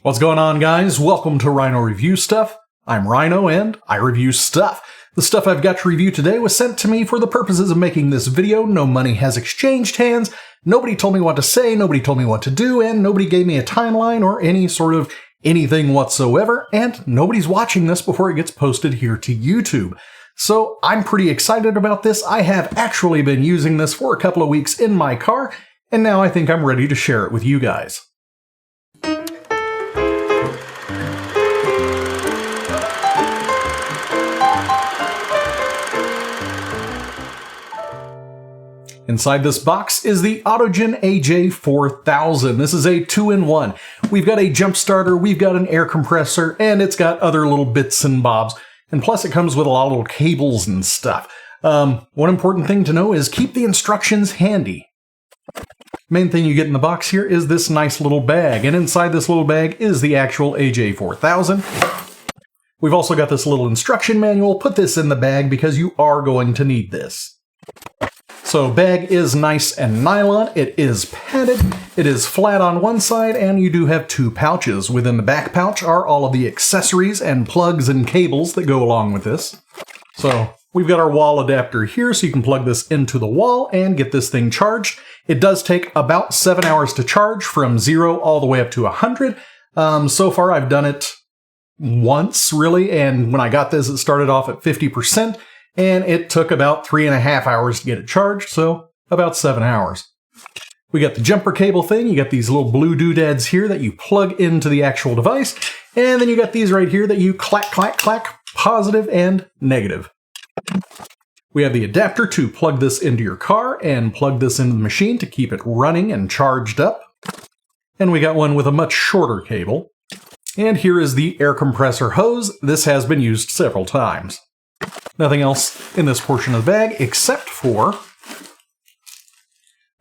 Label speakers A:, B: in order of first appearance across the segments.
A: What's going on, guys? Welcome to Rhino Review Stuff. I'm Rhino and I review stuff. The stuff I've got to review today was sent to me for the purposes of making this video. No money has exchanged hands, nobody told me what to say, nobody told me what to do, and nobody gave me a timeline or any sort of anything whatsoever, and nobody's watching this before it gets posted here to YouTube. So I'm pretty excited about this. I have actually been using this for a couple of weeks in my car, and now I think I'm ready to share it with you guys. Inside this box is the Autogen AJ4000. This is a 2-in-1. We've got a jump starter, we've got an air compressor, and it's got other little bits and bobs. And plus it comes with a lot of little cables and stuff. One important thing to know is keep the instructions handy. Main thing you get in the box here is this nice little bag, and inside this little bag is the actual AJ4000. We've also got this little instruction manual. Put this in the bag because you are going to need this. So bag is nice and nylon, it is padded, it is flat on one side, and you do have two pouches. Within the back pouch are all of the accessories and plugs and cables that go along with this. So we've got our wall adapter here, so you can plug this into the wall and get this thing charged. It does take about 7 hours to charge from 0 all the way up to 100. So far I've done it once, really, and when I got this it started off at 50%. And it took about 3.5 hours to get it charged, so about 7 hours. We got the jumper cable thing, you got these little blue doodads here that you plug into the actual device, and then you got these right here that you clack, clack, clack, positive and negative. We have the adapter to plug this into your car and plug this into the machine to keep it running and charged up. And we got one with a much shorter cable. And here is the air compressor hose. This has been used several times. Nothing else in this portion of the bag except for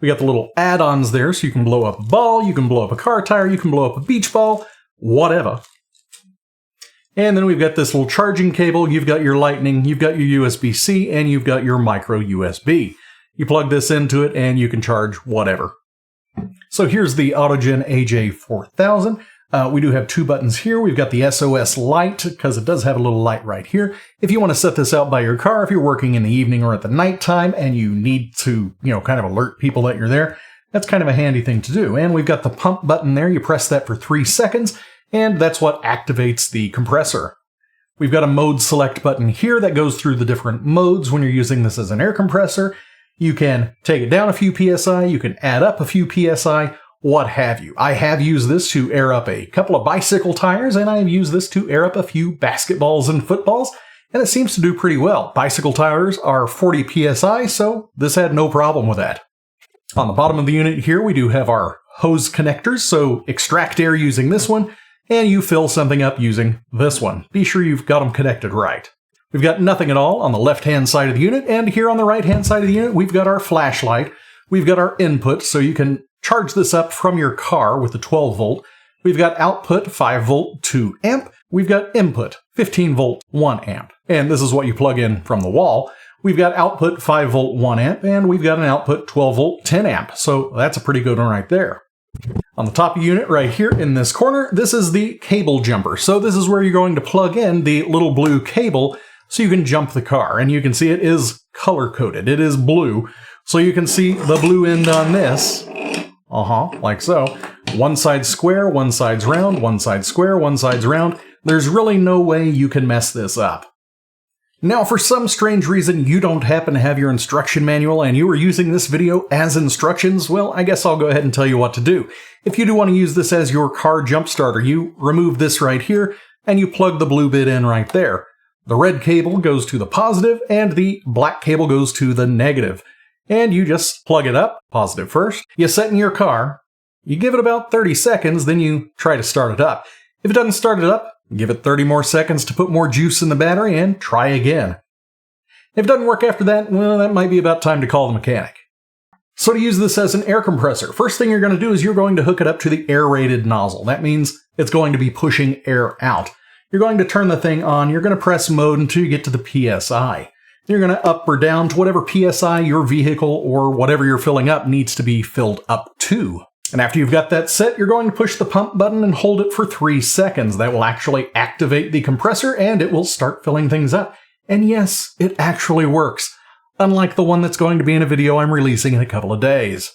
A: we got the little add-ons there, so you can blow up a ball, you can blow up a car tire, you can blow up a beach ball, whatever. And then we've got this little charging cable, you've got your lightning, you've got your USB-C, and you've got your micro USB. You plug this into it and you can charge whatever. So here's the Autogen AJ4000. We do have two buttons here. We've got the SOS light, because it does have a little light right here. If you want to set this out by your car, if you're working in the evening or at the nighttime and you need to, kind of alert people that you're there, that's kind of a handy thing to do. And we've got the pump button there. You press that for 3 seconds, and that's what activates the compressor. We've got a mode select button here that goes through the different modes when you're using this as an air compressor. You can take it down a few PSI, you can add up a few PSI, what have you. I have used this to air up a couple of bicycle tires, and I have used this to air up a few basketballs and footballs, and it seems to do pretty well. Bicycle tires are 40 PSI, so this had no problem with that. On the bottom of the unit here, we do have our hose connectors, so extract air using this one, and you fill something up using this one. Be sure you've got them connected right. We've got nothing at all on the left-hand side of the unit, and here on the right-hand side of the unit, we've got our flashlight. We've got our input, so you can charge this up from your car with the 12 volt. We've got output 5 volt 2 amp. We've got input 15 volt 1 amp. And this is what you plug in from the wall. We've got output 5 volt 1 amp, and we've got an output 12 volt 10 amp. So that's a pretty good one right there. On the top of the unit right here in this corner, this is the cable jumper. So this is where you're going to plug in the little blue cable so you can jump the car. And you can see it is color coded. It is blue. So you can see the blue end on this. Like so. One side's square, one side's round, one side's square, one side's round. There's really no way you can mess this up. Now, for some strange reason you don't happen to have your instruction manual and you are using this video as instructions, well, I guess I'll go ahead and tell you what to do. If you do want to use this as your car jump starter, you remove this right here and you plug the blue bit in right there. The red cable goes to the positive and the black cable goes to the negative. And you just plug it up, positive first, you set in your car, you give it about 30 seconds, then you try to start it up. If it doesn't start it up, give it 30 more seconds to put more juice in the battery and try again. If it doesn't work after that, well, that might be about time to call the mechanic. So to use this as an air compressor, first thing you're going to do is you're going to hook it up to the air-rated nozzle. That means it's going to be pushing air out. You're going to turn the thing on, you're going to press mode until you get to the PSI. You're going to up or down to whatever PSI your vehicle or whatever you're filling up needs to be filled up to. And after you've got that set, you're going to push the pump button and hold it for 3 seconds. That will actually activate the compressor and it will start filling things up. And yes, it actually works, unlike the one that's going to be in a video I'm releasing in a couple of days.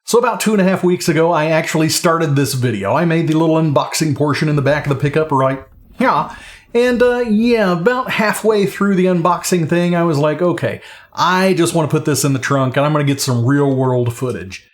A: So about 2.5 weeks ago, I actually started this video. I made the little unboxing portion in the back of the pickup right here. And about halfway through the unboxing thing, I was like, okay, I just want to put this in the trunk and I'm going to get some real world footage.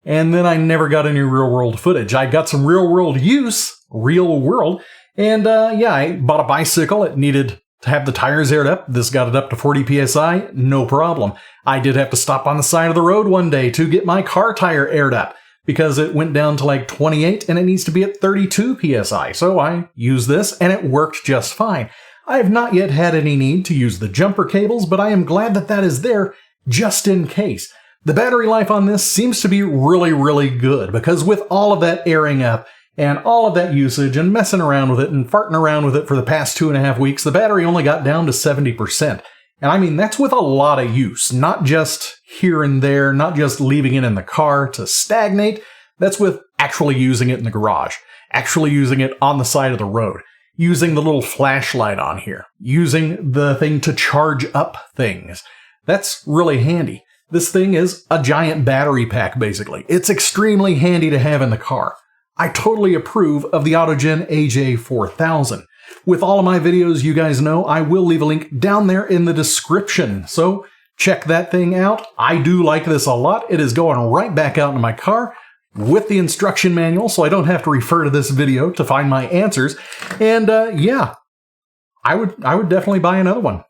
A: And then I never got any real world footage. I got some real world use, and I bought a bicycle. It needed to have the tires aired up. This got it up to 40 psi, no problem. I did have to stop on the side of the road one day to get my car tire aired up because it went down to like 28 and it needs to be at 32 psi. So I used this and it worked just fine. I have not yet had any need to use the jumper cables, but I am glad that that is there just in case. The battery life on this seems to be really, really good because with all of that airing up and all of that usage and messing around with it and farting around with it for the past 2.5 weeks, the battery only got down to 70%. And I mean, that's with a lot of use, not just here and there, not just leaving it in the car to stagnate. That's with actually using it in the garage, actually using it on the side of the road, using the little flashlight on here, using the thing to charge up things. That's really handy. This thing is a giant battery pack, basically. It's extremely handy to have in the car. I totally approve of the Autogen AJ4000. With all of my videos, you guys know, I will leave a link down there in the description. So check that thing out. I do like this a lot. It is going right back out into my car with the instruction manual, so I don't have to refer to this video to find my answers. And I would definitely buy another one.